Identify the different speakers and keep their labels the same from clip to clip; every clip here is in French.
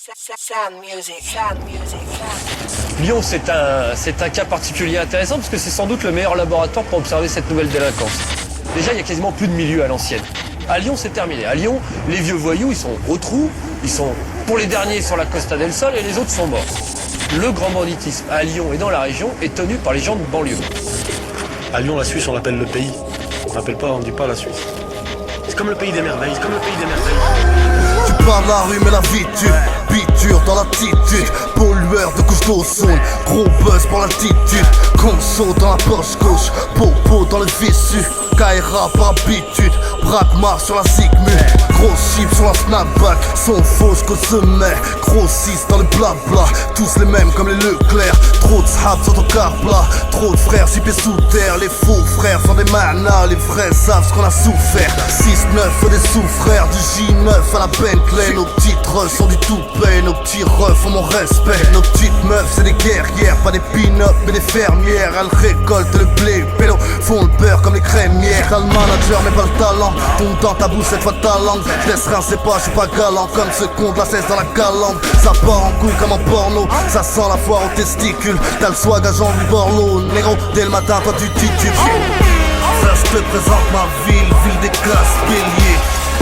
Speaker 1: Sound music.
Speaker 2: Lyon, c'est un cas particulier intéressant parce que c'est sans doute le meilleur laboratoire pour observer cette nouvelle délinquance. Déjà, il y a quasiment plus de milieu à l'ancienne. À Lyon, c'est terminé. À Lyon, les vieux voyous, ils sont au trou, ils sont pour les derniers sur la Costa del Sol et les autres sont morts. Le grand banditisme à Lyon et dans la région est tenu par les gens de banlieue.
Speaker 3: À Lyon, la Suisse, on l'appelle le pays. On dit pas la Suisse. C'est comme le pays des merveilles,
Speaker 4: Tu parles la rue mais la vie tue, biture dans l'attitude, pollueur de couches d'ozone, gros buzz pour l'altitude, conso dans la poche gauche, popo dans le visu, Kaira par habitude, Bragmar sur la Sigmu, gros chip sur la snapback, son faux jusqu'au sommet, grossissent dans le blabla, tous les mêmes comme les Leclerc, trop de sahab sur ton carbla, trop de frères sipés sous terre, les faux frères sont des manas, les vrais savent ce qu'on a souffert, 6-9 des sous-frères, du J9 à la Bentley, nos petites refs sont du toupet, nos petits refs ont mon respect, nos petites meufs c'est des guerrières, pas des pin-up mais des fermières, elles récoltent le blé, pélo, font le beurre comme les crémières, t'as le manager mais pas le talent, tombe dans ta bouche cette fois ta langue, je laisse rincer pas, je suis pas galant, comme ce con de la cesse dans la galande, ça part en couille comme en porno, ça sent la foire aux testicules, t'as le swag à Jean-Louis Borloo, négro, dès le matin toi tu titubes. Frère, je te présente ma ville des classes piliers,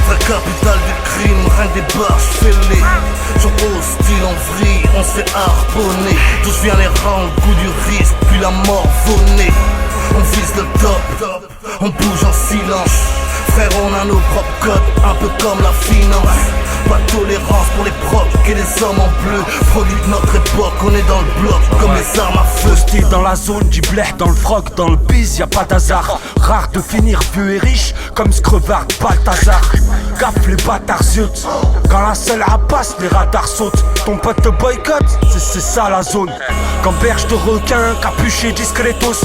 Speaker 4: vraie capitale du crime, rien que des barges fêlées. J'en hostile en vrille, on s'est harponné, d'où je viens les rangs, le goût du risque, puis la mort vaunée. On vise le top, on bouge en silence. Frère, on a nos propres codes, un peu comme la finance. Pas de tolérance pour les propres et les hommes en bleu. Produit de notre époque, on est dans le bloc comme les armes à feu.
Speaker 5: J'étais dans la zone, du blé, dans le froc, dans le biz, y'a pas d'hasard. Rare de finir vieux et riche comme Screvard, Balthazar. Gaffe les bâtards zut, quand la seule passe, les radars sautent. Ton pote te boycotte, c'est ça la zone. Quand berge de requin, capuché discretos.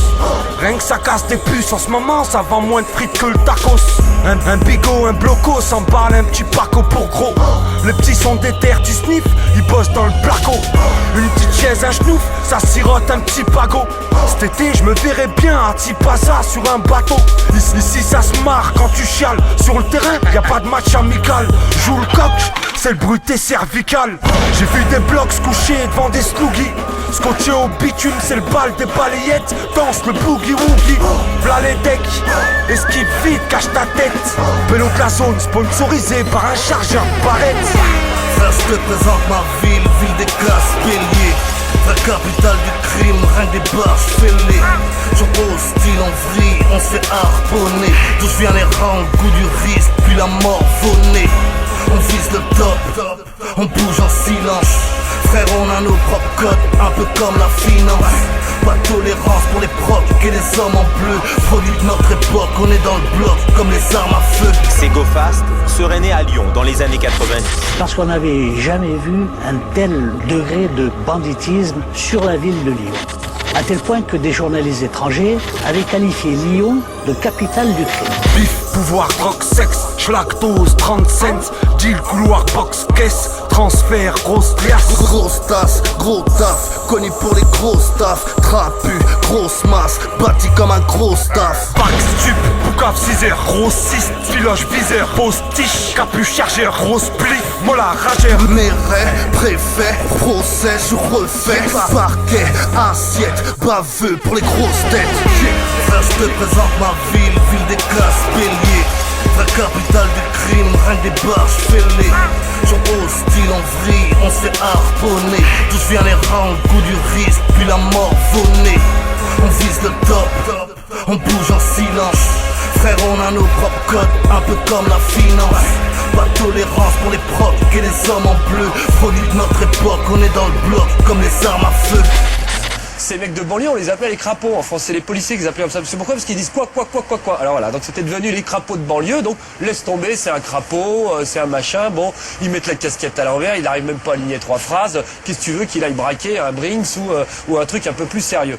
Speaker 5: Rien que ça casse des puces, en ce moment ça vend moins de frites que le tacos. Un bigot, un bloco, s'en parle un petit paco pour gros. Les petits sont des terres du sniff, ils bossent dans le placo. Une petite chaise, un schnouf, ça sirote un petit pago. Cet été je me verrais bien à Tipaza sur un bateau. Ici ça se marre quand tu chiales. Sur le terrain, y a pas de match amical. Joue le coq, c'est le bruit des cervicales. J'ai vu des blocs se coucher devant des sloogies. Scotché au bitume, c'est le bal des balayettes. Danse le boogie-woogie. V'là les decks, esquive vite, cache ta tête. Vélo de la zone, sponsorisé par un chargeur barrette.
Speaker 4: Frère, je te présente ma ville des classes piliers. Vraie capitale du crime, rien que des barges fêlées. J'en hostile en vrille, on s'est harponné. D'où je viens les rangs, le goût du risque, puis la mort vaunée. On vise le top, on bouge en silence. Frère, on a nos propres codes, un peu comme la finance. Pas de tolérance pour les propres et les hommes en bleu. Produit de notre époque, on est dans le bloc comme les armes à feu.
Speaker 6: Ces Go Fast seraient nés à Lyon dans les années 90.
Speaker 7: Parce qu'on n'avait jamais vu un tel degré de banditisme sur la ville de Lyon. À tel point que des journalistes étrangers avaient qualifié Lyon de capitale du crime.
Speaker 5: Bif, pouvoir, drogue, sexe, schlactose, 30 cents. Deal, couloir, box, caisse, transfert, grosse liasse.
Speaker 4: Grosse tasse, gros taf, connu pour les gros staff. Trapu, grosse masse, bâti comme un gros staff.
Speaker 5: Bac, stup, boucave, 6 heures, grosse 6, filoche, viseur, postiche, capuche, chargeur, grosse pli, mola, rageur.
Speaker 4: Méret, préfet, procès, je refais. Parquet, assiette, baveux pour les grosses têtes. Frère, je te présente ma ville des classes piliers. Vraie capitale du crime, rien que des barges fêlées. J'en hostile en vrille, on s'est harponné. D'où je viens les rangs, le goût du risque, puis la mort vaunée. On vise le top, on bouge en silence. Frère, on a nos propres codes, un peu comme la finance. Pas de tolérance pour les propres et les hommes en bleu. Produit de notre époque, on est dans le bloc comme les armes à feu.
Speaker 2: Ces mecs de banlieue, on les appelait les crapauds. En France, c'est les policiers qui les appelaient comme ça. C'est pourquoi? Parce qu'ils disent quoi. Alors voilà, donc c'était devenu les crapauds de banlieue. Donc laisse tomber, c'est un crapaud, c'est un machin. Bon, ils mettent la casquette à l'envers, il arrive même pas à aligner 3 phrases. Qu'est-ce que tu veux qu'il aille braquer un Brinks ou un truc un peu plus sérieux?